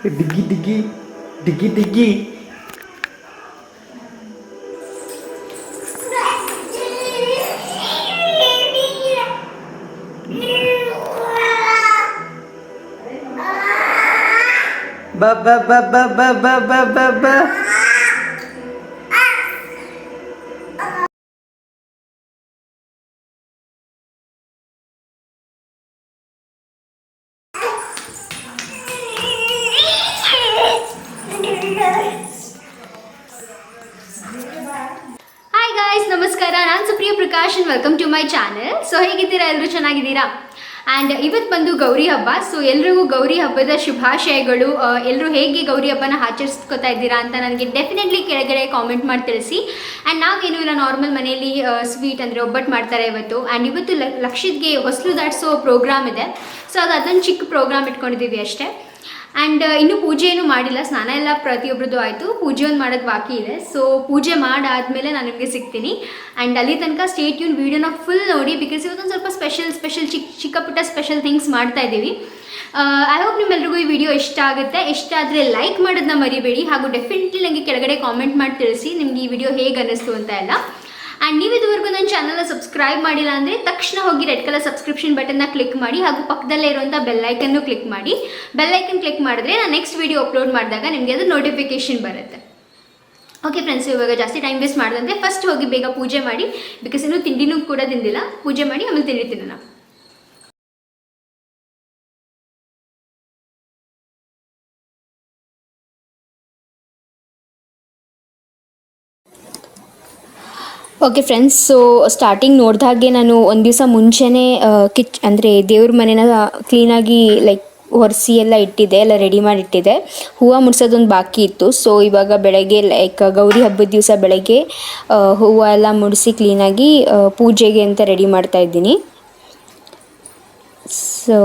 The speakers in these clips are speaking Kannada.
ಡಿಗ್ಗಿ ಡಿಗ್ಗಿ ಡಿಗ್ಗಿ ಡಿಗ್ಗಿ. ಬಾ ಬಾ ಬಾ ಬಾ ಬಾ ಬಾ ಬಾ ಬಾ ಬಾ. ಹಾಯ್ ಗಾಯ್ಸ್, ನಮಸ್ಕಾರ. ನಾನು Supriya Prakash and welcome to my channel. So ಹೇಗಿದ್ದೀರಾ? ಎಲ್ಲರೂ ಚೆನ್ನಾಗಿದ್ದೀರಾ? ಆ್ಯಂಡ್ ಇವತ್ತು ಬಂದು ಗೌರಿ ಹಬ್ಬ. ಸೊ ಎಲ್ರಿಗೂ ಗೌರಿ ಹಬ್ಬದ ಶುಭಾಶಯಗಳು. ಎಲ್ಲರೂ ಹೇಗೆ ಗೌರಿ ಹಬ್ಬನ ಆಚರಿಸ್ಕೊತಾ ಇದ್ದೀರಾ ಅಂತ ನನಗೆ ಡೆಫಿನೆಟ್ಲಿ ಕೆಳಗಡೆ ಕಾಮೆಂಟ್ ಮಾಡಿ ತಿಳಿಸಿ. ಆ್ಯಂಡ್ ನಾವೇನು ಇಲ್ಲ, ನಾರ್ಮಲ್ ಮನೆಯಲ್ಲಿ ಸ್ವೀಟ್ ಅಂದರೆ ಒಬ್ಬಟ್ಟು ಮಾಡ್ತಾರೆ ಇವತ್ತು. ಆ್ಯಂಡ್ ಇವತ್ತು ಲಕ್ಷಿತ್ಗೆ ಹೊಸಲು ದಾಟಿಸೋ ಪ್ರೋಗ್ರಾಮ್ ಇದೆ. ಸೊ ಅದೊಂದು ಚಿಕ್ಕ ಪ್ರೋಗ್ರಾಮ್ ಇಟ್ಕೊಂಡಿದ್ದೀವಿ ಅಷ್ಟೇ. ಆ್ಯಂಡ್ ಇನ್ನೂ ಪೂಜೆ ಏನೂ ಮಾಡಿಲ್ಲ, ಸ್ನಾನ ಎಲ್ಲ ಪ್ರತಿಯೊಬ್ಬರದ್ದು ಆಯಿತು, ಪೂಜೆ ಒಂದು ಮಾಡೋದು ಬಾಕಿ ಇದೆ. ಸೊ ಪೂಜೆ ಮಾಡಾದಮೇಲೆ ನಾನು ನಿಮಗೆ ಸಿಗ್ತೀನಿ. ಆ್ಯಂಡ್ ಅಲ್ಲಿ ತನಕ ಸ್ಟೇ ಟ್ಯೂನ್ ವೀಡಿಯೋನ ಫುಲ್ ನೋಡಿ, ಬಿಕಾಸ್ ಇವತ್ತೊಂದು ಸ್ವಲ್ಪ ಸ್ಪೆಷಲ್ ಚಿಕ್ಕ ಪುಟ್ಟ ಸ್ಪೆಷಲ್ ಥಿಂಗ್ಸ್ ಮಾಡ್ತಾ ಇದ್ದೀವಿ. ಐ ಹೋಪ್ ನಿಮ್ಮೆಲ್ರಿಗೂ ಈ ವಿಡಿಯೋ ಇಷ್ಟ ಆಗುತ್ತೆ. ಇಷ್ಟ ಆದರೆ ಲೈಕ್ ಮಾಡೋದನ್ನ ಮರಿಬೇಡಿ, ಹಾಗೂ ಡೆಫಿನೆಟ್ಲಿ ನನಗೆ ಕೆಳಗಡೆ ಕಾಮೆಂಟ್ ಮಾಡಿ ತಿಳಿಸಿ ನಿಮ್ಗೆ ಈ ವಿಡಿಯೋ ಹೇಗೆ ಅನ್ನಿಸ್ತು ಅಂತ ಎಲ್ಲ. ಆ್ಯಂಡ್ ನೀವು ಇದುವರೆಗೂ ನನ್ನ ಚಾನಲ್ನ ಸಬ್ಸ್ಕ್ರೈಬ್ ಮಾಡಿಲ್ಲ ಅಂದರೆ ತಕ್ಷಣ ಹೋಗಿ ರೆಡ್ ಕಲರ್ ಸಬ್ಸ್ಕ್ರಿಪ್ಷನ್ ಬಟನ್ನ ಕ್ಲಿಕ್ ಮಾಡಿ, ಹಾಗೂ ಪಕ್ಕದಲ್ಲೇ ಇರುವಂಥ ಬೆಲ್ಲೈಕನ್ನು ಕ್ಲಿಕ್ ಮಾಡಿ. ಬೆಲ್ಲೈಕನ್ ಕ್ಲಿಕ್ ಮಾಡಿದ್ರೆ ನಾನು ನೆಕ್ಸ್ಟ್ ವಿಡಿಯೋ ಅಪ್ಲೋಡ್ ಮಾಡಿದಾಗ ನಿಮಗೆ ಅದು ನೋಟಿಫಿಕೇಷನ್ ಬರುತ್ತೆ. ಓಕೆ ಫ್ರೆಂಡ್ಸ್, ಇವಾಗ ಜಾಸ್ತಿ ಟೈಮ್ ವೇಸ್ಟ್ ಮಾಡಿದಂತೆ ಫಸ್ಟ್ ಹೋಗಿ ಬೇಗ ಪೂಜೆ ಮಾಡಿ, ಬಿಕಾಸ್ ಇನ್ನೂ ತಿಂಡಿನೂ ಕೂಡ ತಿಂದಿಲ್ಲ. ಪೂಜೆ ಮಾಡಿ ಆಮೇಲೆ ತಿಂಡಿ ತಿನ್ನೋಣ. ಓಕೆ ಫ್ರೆಂಡ್ಸ್, ಸೊ ಸ್ಟಾರ್ಟಿಂಗ್ ನೋಡಿದಾಗೆ ನಾನು ಒಂದು ದಿವಸ ಮುಂಚೆನೇ ಅಂದರೆ ದೇವ್ರ ಮನೇನ ಕ್ಲೀನಾಗಿ ಒರೆಸಿ ಎಲ್ಲ ಇಟ್ಟಿದ್ದೆ, ಎಲ್ಲ ರೆಡಿ ಮಾಡಿ ಇಟ್ಟಿದ್ದೆ. ಹೂವು ಮುಡ್ಸೋದೊಂದು ಬಾಕಿ ಇತ್ತು. ಸೊ ಇವಾಗ ಬೆಳಗ್ಗೆ ಗೌರಿ ಹಬ್ಬದ ದಿವಸ ಬೆಳಗ್ಗೆ ಹೂವು ಎಲ್ಲ ಮುಡಿಸಿ ಕ್ಲೀನಾಗಿ ಪೂಜೆಗೆ ಅಂತ ರೆಡಿ ಮಾಡ್ತಾ ಇದ್ದೀನಿ. ಸೊ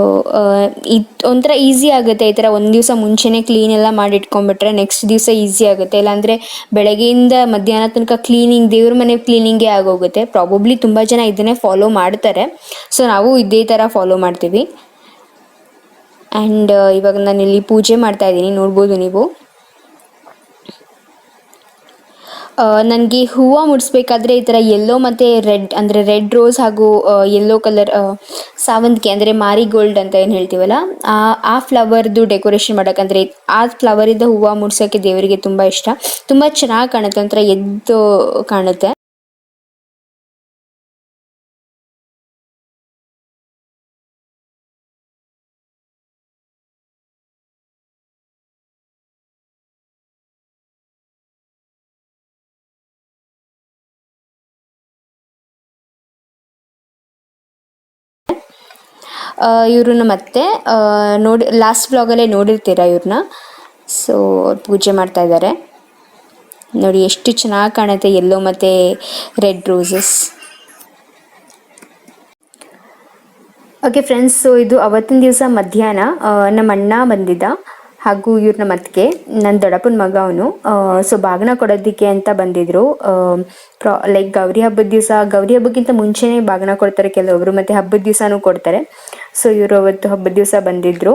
ಇದು ಒಂಥರ ಈಸಿ ಆಗುತ್ತೆ. ಈ ಥರ ಒಂದು ದಿವಸ ಮುಂಚೆನೇ ಕ್ಲೀನ್ ಎಲ್ಲ ಮಾಡಿ ಇಟ್ಕೊಂಡ್ಬಿಟ್ರೆ ನೆಕ್ಸ್ಟ್ ದಿವಸ ಈಸಿ ಆಗುತ್ತೆ. ಇಲ್ಲಾಂದರೆ ಬೆಳಗ್ಗೆಯಿಂದ ಮಧ್ಯಾಹ್ನ ತನಕ ದೇವ್ರ ಮನೆ ಕ್ಲೀನಿಂಗೇ ಆಗೋಗುತ್ತೆ. ಪ್ರಾಬಬ್ಲಿ ತುಂಬ ಜನ ಇದನ್ನೇ ಫಾಲೋ ಮಾಡ್ತಾರೆ. ಸೊ ನಾವು ಇದೇ ಥರ ಫಾಲೋ ಮಾಡ್ತೀವಿ. ಆ್ಯಂಡ್ ಇವಾಗ ನಾನಿಲ್ಲಿ ಪೂಜೆ ಮಾಡ್ತಾ ಇದ್ದೀನಿ, ನೋಡ್ಬೋದು ನೀವು. ನನಗೆ ಹೂವು ಮುಡಿಸ್ಬೇಕಾದ್ರೆ ಈ ಥರ ಯೆಲ್ಲೋ ಮತ್ತು ರೆಡ್, ಅಂದರೆ ರೆಡ್ ರೋಸ್ ಹಾಗೂ ಯೆಲ್ಲೋ ಕಲರ್ ಸಾವಂತಿಗೆ, ಅಂದರೆ ಮಾರಿಗೋಲ್ಡ್ ಅಂತ ಏನು ಹೇಳ್ತೀವಲ್ಲ, ಆ ಫ್ಲವರ್ದು ಡೆಕೋರೇಷನ್ ಮಾಡೋಕ್ಕಂದರೆ ಆ ಫ್ಲವರಿಂದ ಹೂವು ಮುಡ್ಸೋಕ್ಕೆ ದೇವರಿಗೆ ತುಂಬ ಇಷ್ಟ. ತುಂಬ ಚೆನ್ನಾಗಿ ಕಾಣುತ್ತೆ, ಒಂಥರ ಎದ್ದು ಕಾಣುತ್ತೆ. ಇವ್ರನ್ನ ಮತ್ತೆ ಲಾಸ್ಟ್ ವ್ಲಾಗಲ್ಲೇ ನೋಡಿರ್ತೀರ ಇವ್ರನ್ನ. ಸೊ ಅವ್ರು ಪೂಜೆ ಮಾಡ್ತಾ ಇದ್ದಾರೆ ನೋಡಿ, ಎಷ್ಟು ಚೆನ್ನಾಗಿ ಕಾಣುತ್ತೆ ಯೆಲ್ಲೋ ಮತ್ತು red roses. Okay friends, so ಇದು ಅವತ್ತಿನ ದಿವಸ ಮಧ್ಯಾಹ್ನ ನಮ್ಮ ಅಣ್ಣ ಬಂದಿದ್ದ, ಹಾಗೂ ಇವ್ರನ್ನ ಮತ್ತಿಗೆ ನನ್ನ ದೊಡ್ಡಪ್ಪನ ಮಗ ಅವನು. ಸೊ ಬಾಗಿನ ಕೊಡೋದಕ್ಕೆ ಅಂತ ಬಂದಿದ್ದರು. ಗೌರಿ ಹಬ್ಬದ ದಿವಸ, ಗೌರಿ ಹಬ್ಬಕ್ಕಿಂತ ಮುಂಚೆನೇ ಬಾಗಿನ ಕೊಡ್ತಾರೆ ಕೆಲವೊಬ್ರು, ಮತ್ತು ಹಬ್ಬದ ದಿವಸನೂ ಕೊಡ್ತಾರೆ. ಸೊ ಇವರು ಅವತ್ತು ಹಬ್ಬದ ದಿವಸ ಬಂದಿದ್ದರು.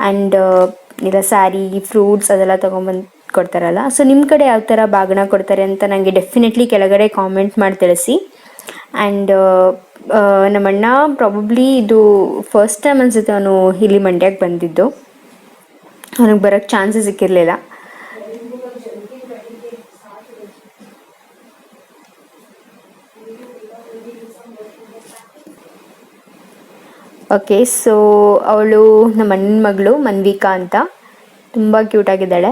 ಆ್ಯಂಡ್ ಇಲ್ಲ ಸ್ಯಾರಿ, ಫ್ರೂಟ್ಸ್ ಅದೆಲ್ಲ ತೊಗೊಂಬಂದು ಕೊಡ್ತಾರಲ್ಲ. ಸೊ ನಿಮ್ಮ ಕಡೆ ಯಾವ ಥರ ಬಾಗಿನ ಕೊಡ್ತಾರೆ ಅಂತ ನನಗೆ ಡೆಫಿನೆಟ್ಲಿ ಕೆಳಗಡೆ ಕಾಮೆಂಟ್ ಮಾಡಿ ತಿಳಿಸಿ. ಆ್ಯಂಡ್ ನಮ್ಮಣ್ಣ ಪ್ರಾಬಬ್ಲಿ ಇದು ಫಸ್ಟ್ ಟೈಮ್ ಅನಿಸುತ್ತೆ ಅವನು ಇಲ್ಲಿ ಮಂಡ್ಯಕ್ಕೆ ಬಂದಿದ್ದು. ಅವನಿಗೆ ಬರೋಕ್ಕೆ ಚಾನ್ಸಸ್ ಸಿಕ್ಕಿರಲಿಲ್ಲ. ಓಕೆ, ಸೊ ಅವಳು ನಮ್ಮ ಅಣ್ಣನ ಮಗಳು ಮನ್ವಿಕಾ ಅಂತ, ತುಂಬ ಕ್ಯೂಟಾಗಿದ್ದಾಳೆ.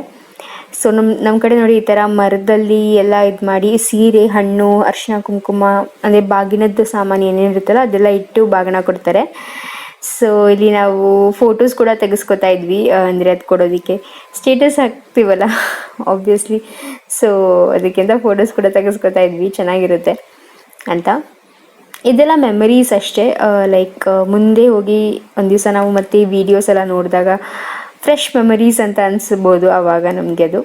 ಸೊ ನಮ್ಮ ಕಡೆ ನೋಡಿ, ಈ ಥರ ಮರದಲ್ಲಿ ಎಲ್ಲ ಇದು ಮಾಡಿ ಸೀರೆ, ಹಣ್ಣು, ಅರಿಶಿನ, ಕುಂಕುಮ, ಅಂದರೆ ಬಾಗಿನದ್ದು ಸಾಮಾನು ಏನೇನಿರುತ್ತಲ್ಲ ಅದೆಲ್ಲ ಇಟ್ಟು ಬಾಗಿನ ಕೊಡ್ತಾರೆ. ಸೊ ಇಲ್ಲಿ ನಾವು ಫೋಟೋಸ್ ಕೂಡ ತೆಗೆಸ್ಕೊತಾ ಇದ್ವಿ, ಅಂದರೆ ಅದು ಕೊಡೋದಕ್ಕೆ ಸ್ಟೇಟಸ್ ಹಾಕ್ತೀವಲ್ಲ ಆಬ್ವಿಯಸ್ಲಿ. ಸೊ ಅದಕ್ಕಿಂತ ಫೋಟೋಸ್ ಕೂಡ ತೆಗೆಸ್ಕೊತಾ ಇದ್ವಿ, ಚೆನ್ನಾಗಿರುತ್ತೆ ಅಂತ. ಇದೆಲ್ಲ ಮೆಮರೀಸ್ ಅಷ್ಟೇ. ಮುಂದೆ ಹೋಗಿ ಒಂದು ದಿವಸ ನಾವು ಮತ್ತೆ ವೀಡಿಯೋಸ್ ಎಲ್ಲ ನೋಡಿದಾಗ ಫ್ರೆಶ್ ಮೆಮರೀಸ್ ಅಂತ ಅನಿಸ್ಬೋದು ಆವಾಗ ನಮಗೆ ಅದು.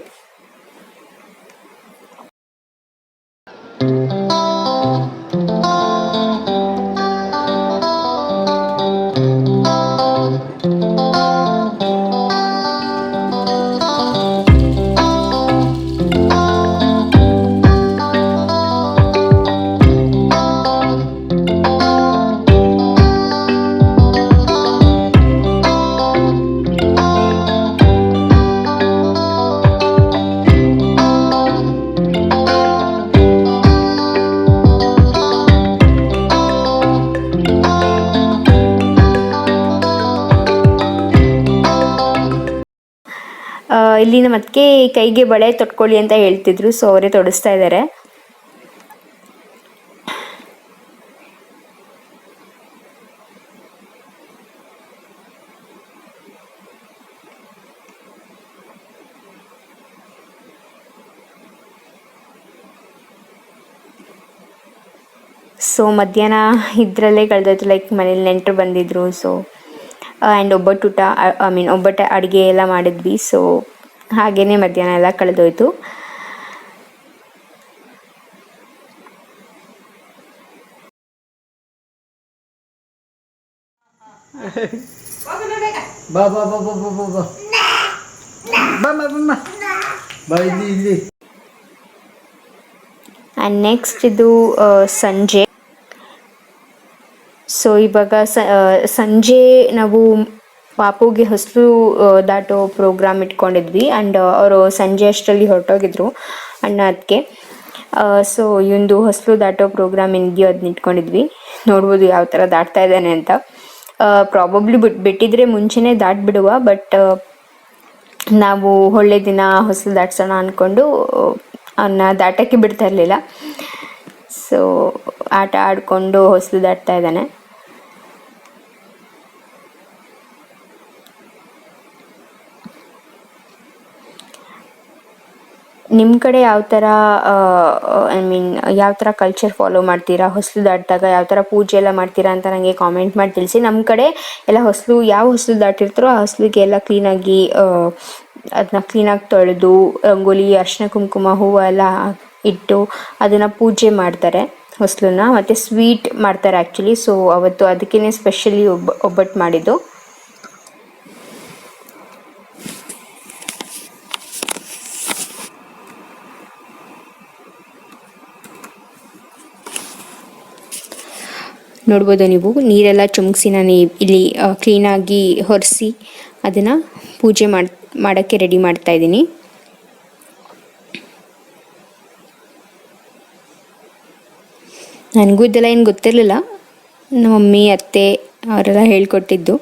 ಇಲ್ಲಿ ನಮ್ಮ ಅದಕ್ಕೆ ಕೈಗೆ ಬಳೆ ತೊಟ್ಕೊಳ್ಳಿ ಅಂತ ಹೇಳ್ತಿದ್ರು, ಸೊ ಅವರೇ ತೊಡಿಸ್ತಾ ಇದ್ದಾರೆ. ಸೊ ಮಧ್ಯಾಹ್ನ ಇದರಲ್ಲೇ ಕಳೆದೋಯ್ತು, ಲೈಕ್ ಮನೇಲಿ ನೆಂಟರು ಬಂದಿದ್ದರು. ಸೊ ಆ್ಯಂಡ್ ಒಬ್ಬಟ್ಟು ಒಬ್ಬಟ್ಟು ಅಡುಗೆ ಎಲ್ಲ ಮಾಡಿದ್ವಿ. ಸೊ ಹಾಗೇ ಮಧ್ಯಾಹ್ನ ಎಲ್ಲ ಕಳೆದೋಯ್ತು. ಬಾ ಬಾ ಬಾ ಬಾ ಬಾ ಬಾ ಬಾ ಬಾ ಇಲ್ಲಿ. ಆ್ಯಂಡ್ ನೆಕ್ಸ್ಟ್ ಇದು ಸಂಜೆ. ಸೊ ಇವಾಗ ಸಂಜೆ ನಾವು ಪಾಪುಗೆ ಹೊಸಲು ದಾಟೋ ಪ್ರೋಗ್ರಾಮ್ ಇಟ್ಕೊಂಡಿದ್ವಿ. ಆ್ಯಂಡ್ ಅವರು ಸಂಜೆ ಅಷ್ಟರಲ್ಲಿ ಹೊರಟೋಗಿದ್ರು ಅಣ್ಣ ಅದಕ್ಕೆ. ಸೊ ಇವೊಂದು ಹೊಸಲು ದಾಟೋ ಪ್ರೋಗ್ರಾಮ್ ಏನಿದೆಯೋ ಅದನ್ನ ಇಟ್ಕೊಂಡಿದ್ವಿ. ನೋಡ್ಬೋದು ಯಾವ ಥರ ದಾಟ್ತಾ ಇದ್ದಾನೆ ಅಂತ. ಪ್ರಾಬಬ್ಲಿ ಬಿಟ್ಟಿದ್ರೆ ಮುಂಚೆನೇ ದಾಟ್ಬಿಡುವ, ಬಟ್ ನಾವು ಒಳ್ಳೆ ದಿನ ಹೊಸಲು ದಾಟ್ಸೋಣ ಅಂದ್ಕೊಂಡು ಅವನ್ನ ದಾಟಕ್ಕೆ ಬಿಡ್ತಾ ಇರಲಿಲ್ಲ. ಸೊ ಆಟ ಆಡಿಕೊಂಡು ಹೊಸಲು ದಾಟ್ತಾ ಇದ್ದಾನೆ. ನಿಮ್ಮ ಕಡೆ ಯಾವ ಥರ ಯಾವ ಥರ ಕಲ್ಚರ್ ಫಾಲೋ ಮಾಡ್ತೀರಾ? ಹೊಸಲು ದಾಟಿದಾಗ ಯಾವ ಥರ ಪೂಜೆ ಎಲ್ಲ ಮಾಡ್ತೀರಾ ಅಂತ ನನಗೆ ಕಾಮೆಂಟ್ ಮಾಡಿ ತಿಳಿಸಿ. ನಮ್ಮ ಕಡೆ ಎಲ್ಲ ಯಾವ ಹೊಸಲು ದಾಟಿರ್ತಾರೋ ಆ ಹೊಸಲಿಗೆ ಎಲ್ಲ ಕ್ಲೀನಾಗಿ ಅದನ್ನ ಕ್ಲೀನಾಗಿ ತೊಳೆದು ರಂಗೋಲಿ, ಅರಿಶಿನ ಕುಂಕುಮ, ಹೂವು ಎಲ್ಲ ಇಟ್ಟು ಅದನ್ನು ಪೂಜೆ ಮಾಡ್ತಾರೆ ಹೊಸಲನ್ನ. ಮತ್ತು ಸ್ವೀಟ್ ಮಾಡ್ತಾರೆ ಆ್ಯಕ್ಚುಲಿ. ಸೊ ಅವತ್ತು ಅದಕ್ಕೇ ಸ್ಪೆಷಲಿ ಒಬ್ಬಟ್ಟು ಮಾಡಿದ್ದು. ನೋಡ್ಬೋದು ನೀವು, ನೀರೆಲ್ಲ ಚುಮ್ಕ್ಸಿ ನಾನು ಇಲ್ಲಿ ಕ್ಲೀನಾಗಿ ಒರೆಸಿ ಅದನ್ನು ಪೂಜೆ ಮಾಡೋಕ್ಕೆ ರೆಡಿ ಮಾಡ್ತಾ ಇದ್ದೀನಿ. ನನಗೂ ಇದೆಲ್ಲ ಏನು ಗೊತ್ತಿರಲಿಲ್ಲ, ನಮ್ಮ ಮಮ್ಮಿ ಅತ್ತೆ ಅವರೆಲ್ಲ ಹೇಳ್ಕೊಟ್ಟಿದ್ದು.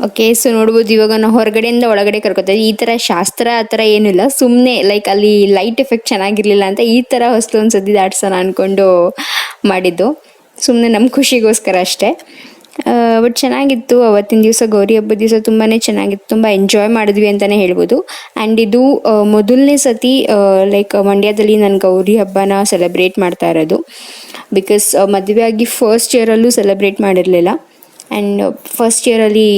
ಓಕೆ, ಸೊ ನೋಡ್ಬೋದು ಇವಾಗ ನಾವು ಹೊರಗಡೆಯಿಂದ ಒಳಗಡೆ ಕರ್ಕೋತೀವಿ. ಈ ಥರ ಶಾಸ್ತ್ರ ಆ ಥರ ಏನಿಲ್ಲ, ಸುಮ್ಮನೆ ಲೈಕ್ ಅಲ್ಲಿ ಲೈಟ್ ಎಫೆಕ್ಟ್ ಚೆನ್ನಾಗಿರಲಿಲ್ಲ ಅಂತ ಈ ಥರ ಹೊಸಲು ಒಂದು ಸತಿ ದಾಟ್ಸೋಣ ಅಂದ್ಕೊಂಡು ಮಾಡಿದ್ದು, ಸುಮ್ಮನೆ ನಮ್ಮ ಖುಷಿಗೋಸ್ಕರ ಅಷ್ಟೇ. ಬಟ್ ಚೆನ್ನಾಗಿತ್ತು. ಅವತ್ತಿನ ದಿವಸ ಗೌರಿ ಹಬ್ಬದ ದಿವಸ ತುಂಬಾ ಚೆನ್ನಾಗಿತ್ತು, ತುಂಬ ಎಂಜಾಯ್ ಮಾಡಿದ್ವಿ ಅಂತಲೇ ಹೇಳ್ಬೋದು. ಆ್ಯಂಡ್ ಇದು ಮೊದಲನೇ ಸತಿ ಲೈಕ್ ಮಂಡ್ಯದಲ್ಲಿ ನಾನು ಗೌರಿ ಹಬ್ಬನ ಸೆಲೆಬ್ರೇಟ್ ಮಾಡ್ತಾ ಇರೋದು. ಬಿಕಾಸ್ ಮದುವೆ ಆಗಿ ಫಸ್ಟ್ ಇಯರಲ್ಲೂ ಸೆಲೆಬ್ರೇಟ್ ಮಾಡಿರಲಿಲ್ಲ. ಆ್ಯಂಡ್ ಫಸ್ಟ್ ಇಯರಲ್ಲಿ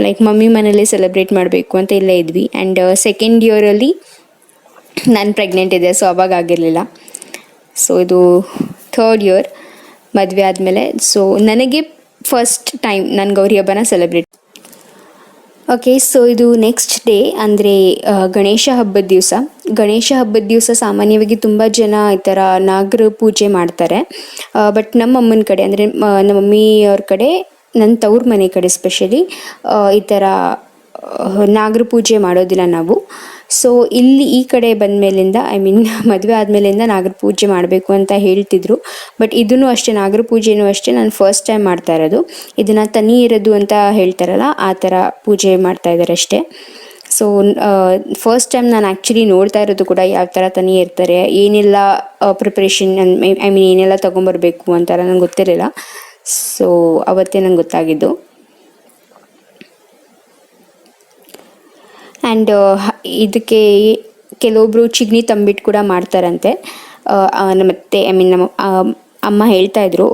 ಲೈಕ್ ಮಮ್ಮಿ ಮನೇಲೇ ಸೆಲೆಬ್ರೇಟ್ ಮಾಡಬೇಕು ಅಂತ ಇಲ್ಲೇ ಇದ್ವಿ. ಆ್ಯಂಡ್ ಸೆಕೆಂಡ್ ಇಯರಲ್ಲಿ ನಾನು ಪ್ರೆಗ್ನೆಂಟ್ ಇದೆ, ಸೊ ಅವಾಗ ಆಗಿರಲಿಲ್ಲ. ಸೊ ಇದು ಥರ್ಡ್ ಇಯರ್ ಮದುವೆ ಆದಮೇಲೆ. ಸೊ ನನಗೆ ಫಸ್ಟ್ ಟೈಮ್ ನಾನು ಗೌರಿ ಹಬ್ಬನ ಸೆಲೆಬ್ರೇಟ್. ಓಕೆ, ಸೊ ಇದು ನೆಕ್ಸ್ಟ್ ಡೇ ಅಂದರೆ ಗಣೇಶ ಹಬ್ಬದ ದಿವಸ. ಗಣೇಶ ಹಬ್ಬದ ದಿವಸ ಸಾಮಾನ್ಯವಾಗಿ ತುಂಬ ಜನ ಈ ಥರ ನಾಗರ ಪೂಜೆ ಮಾಡ್ತಾರೆ. ಬಟ್ ನಮ್ಮ ಅಮ್ಮನ ಕಡೆ ಅಂದರೆ ನಮ್ಮ ಮಮ್ಮಿಯವ್ರ ಕಡೆ, ನನ್ನ ತವ್ರ ಮನೆ ಕಡೆ ಸ್ಪೆಷಲಿ ಈ ಥರ ನಾಗರ ಪೂಜೆ ಮಾಡೋದಿಲ್ಲ ನಾವು. ಸೊ ಇಲ್ಲಿ ಈ ಕಡೆ ಬಂದ ಮೇಲಿಂದ ಮದುವೆ ಆದಮೇಲಿಂದ ನಾಗರ ಪೂಜೆ ಮಾಡಬೇಕು ಅಂತ ಹೇಳ್ತಿದ್ರು. ಬಟ್ ಇದೂ ಅಷ್ಟೇ, ನಾಗರ ಪೂಜೆನೂ ಅಷ್ಟೇ ನಾನು ಫಸ್ಟ್ ಟೈಮ್ ಮಾಡ್ತಾ ಇರೋದು. ಇದನ್ನು ತನಿ ಇರೋದು ಅಂತ ಹೇಳ್ತಾರಲ್ಲ, ಆ ಥರ ಪೂಜೆ ಮಾಡ್ತಾ ಇದ್ದಾರೆ ಅಷ್ಟೇ. ಸೊ ಫಸ್ಟ್ ಟೈಮ್ ನಾನು ಆ್ಯಕ್ಚುಲಿ ನೋಡ್ತಾ ಇರೋದು ಕೂಡ ಯಾವ ಥರ ತನಿ ಇರ್ತಾರೆ, ಏನೆಲ್ಲ ಪ್ರಿಪ್ರೇಷನ್ ಏನೆಲ್ಲ ತೊಗೊಂಬರ್ಬೇಕು ಅಂತಾರ ನಂಗೆ ಗೊತ್ತಿರಲಿಲ್ಲ. ಸೊ ಅವತ್ತೇ ನಂಗೆ ಗೊತ್ತಾಗಿದ್ದು. ಆ್ಯಂಡ್ ಇದಕ್ಕೆ ಕೆಲವೊಬ್ಬರು ಚಿಗಣಿ ತಂಬಿಟ್ಟು ಕೂಡ ಮಾಡ್ತಾರಂತೆ. ಮತ್ತು ನಮ್ಮ ಅಮ್ಮ ಹೇಳ್ತಾಯಿದ್ರು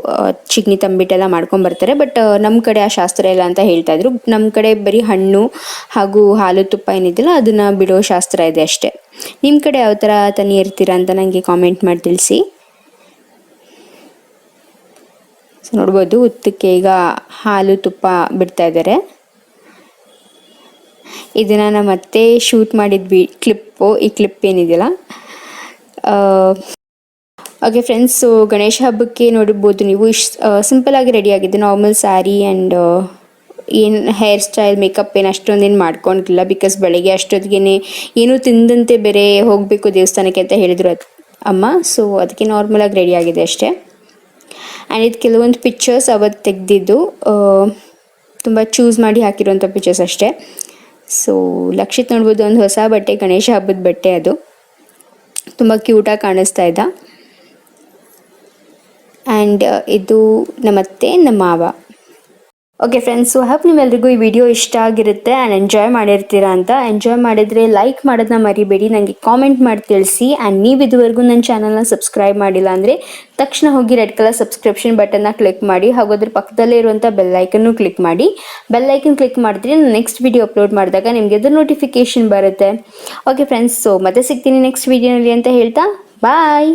ಚಿಗಣಿ ತಂಬಿಟ್ಟೆಲ್ಲ ಮಾಡ್ಕೊಂಬರ್ತಾರೆ. ಬಟ್ ನಮ್ಮ ಕಡೆ ಆ ಶಾಸ್ತ್ರ ಇಲ್ಲ ಅಂತ ಹೇಳ್ತಾಯಿದ್ರು. ನಮ್ಮ ಕಡೆ ಬರೀ ಹಣ್ಣು ಹಾಗೂ ಹಾಲು ತುಪ್ಪ ಏನಿದೆಯಲ್ಲ ಅದನ್ನು ಬಿಡೋ ಶಾಸ್ತ್ರ ಇದೆ ಅಷ್ಟೇ. ನಿಮ್ಮ ಕಡೆ ಯಾವ ಥರ ತನಿ ಇರ್ತೀರಾ ಅಂತ ನನಗೆ ಕಾಮೆಂಟ್ ಮಾಡಿ ತಿಳಿಸಿ. ಸೊ ನೋಡ್ಬೋದು, ಉತ್ತಕ್ಕೆ ಈಗ ಹಾಲು ತುಪ್ಪ ಬಿಡ್ತಾ ಇದ್ದಾರೆ. ಇದನ್ನು ನಮ್ಮ ಮತ್ತೆ ಶೂಟ್ ಮಾಡಿದ್ವಿ ಕ್ಲಿಪ್ಪು. ಈ ಕ್ಲಿಪ್ ಏನಿದೆಯಲ್ಲ. ಓಕೆ ಫ್ರೆಂಡ್ಸು, ಗಣೇಶ ಹಬ್ಬಕ್ಕೆ ನೋಡಿರ್ಬೋದು ನೀವು ಸಿಂಪಲಾಗಿ ರೆಡಿ ಆಗಿದೆ. ನಾರ್ಮಲ್ ಸ್ಯಾರಿ ಆ್ಯಂಡ್ ಏನು ಹೇರ್ ಸ್ಟೈಲ್ ಮೇಕಪ್ ಏನು ಅಷ್ಟೊಂದೇನು ಮಾಡ್ಕೊಂಡಿಲ್ಲ. ಬಿಕಾಸ್ ಬೆಳಗ್ಗೆ ಅಷ್ಟೊತ್ತಿಗೆ ಏನೂ ತಿಂದಂತೆ ಬೇರೆ ಹೋಗಬೇಕು ದೇವಸ್ಥಾನಕ್ಕೆ ಅಂತ ಹೇಳಿದರು ಅಮ್ಮ. ಸೊ ಅದಕ್ಕೆ ನಾರ್ಮಲಾಗಿ ರೆಡಿ ಆಗಿದೆ ಅಷ್ಟೇ. ಆ್ಯಂಡ್ ಇದು ಕೆಲವೊಂದು ಪಿಕ್ಚರ್ಸ್ ಅವತ್ತು ತೆಗೆದಿದ್ದು, ತುಂಬ ಚೂಸ್ ಮಾಡಿ ಹಾಕಿರುವಂಥ ಪಿಕ್ಚರ್ಸ್ ಅಷ್ಟೇ. ಸೊ ಲಕ್ಷಿತ್ ನೋಡ್ಬೋದು, ಒಂದು ಹೊಸ ಬಟ್ಟೆ, ಗಣೇಶ ಹಬ್ಬದ ಬಟ್ಟೆ. ಅದು ತುಂಬ ಕ್ಯೂಟಾಗಿ ಕಾಣಿಸ್ತಾ ಇದ್ದ. ಆ್ಯಂಡ್ ಇದು ನಮ್ಮತ್ತೆ ನಮ್ಮ ಮಾವ. ಓಕೆ ಫ್ರೆಂಡ್ಸು, ಹ್ಯಾಪ್ ನೀವೆಲ್ರಿಗೂ ಈ ವಿಡಿಯೋ ಇಷ್ಟ ಆಗಿರುತ್ತೆ ಆ್ಯಂಡ್ ಎಂಜಾಯ್ ಮಾಡಿರ್ತೀರಾ ಅಂತ. ಎಂಜಾಯ್ ಮಾಡಿದರೆ ಲೈಕ್ ಮಾಡೋದನ್ನ ಮರಿಬೇಡಿ, ನನಗೆ ಕಾಮೆಂಟ್ ಮಾಡಿ ತಿಳಿಸಿ. ಆ್ಯಂಡ್ ನೀವು ಇದುವರೆಗೂ ನನ್ನ ಚಾನಲ್ನ ಸಬ್ಸ್ಕ್ರೈಬ್ ಮಾಡಿಲ್ಲ ಅಂದರೆ ತಕ್ಷಣ ಹೋಗಿ ರೆಡ್ ಕಲರ್ ಸಬ್ಸ್ಕ್ರಿಪ್ಷನ್ ಬಟನ್ನ ಕ್ಲಿಕ್ ಮಾಡಿ, ಹಾಗೂ ಅದ್ರ ಪಕ್ಕದಲ್ಲೇ ಇರುವಂಥ ಬೆಲ್ಲೈಕನ್ನು ಕ್ಲಿಕ್ ಮಾಡಿ. ಬೆಲ್ಲೈಕನ್ ಕ್ಲಿಕ್ ಮಾಡಿದ್ರೆ ನಾನು ನೆಕ್ಸ್ಟ್ ವಿಡಿಯೋ ಅಪ್ಲೋಡ್ ಮಾಡಿದಾಗ ನಿಮಗೆ ಅದ್ರ ನೋಟಿಫಿಕೇಷನ್ ಬರುತ್ತೆ. ಓಕೆ ಫ್ರೆಂಡ್ಸ್, ಸೊ ಮತ್ತೆ ಸಿಗ್ತೀನಿ ನೆಕ್ಸ್ಟ್ ವಿಡಿಯೋನಲ್ಲಿ ಅಂತ ಹೇಳ್ತಾ ಬಾಯ್.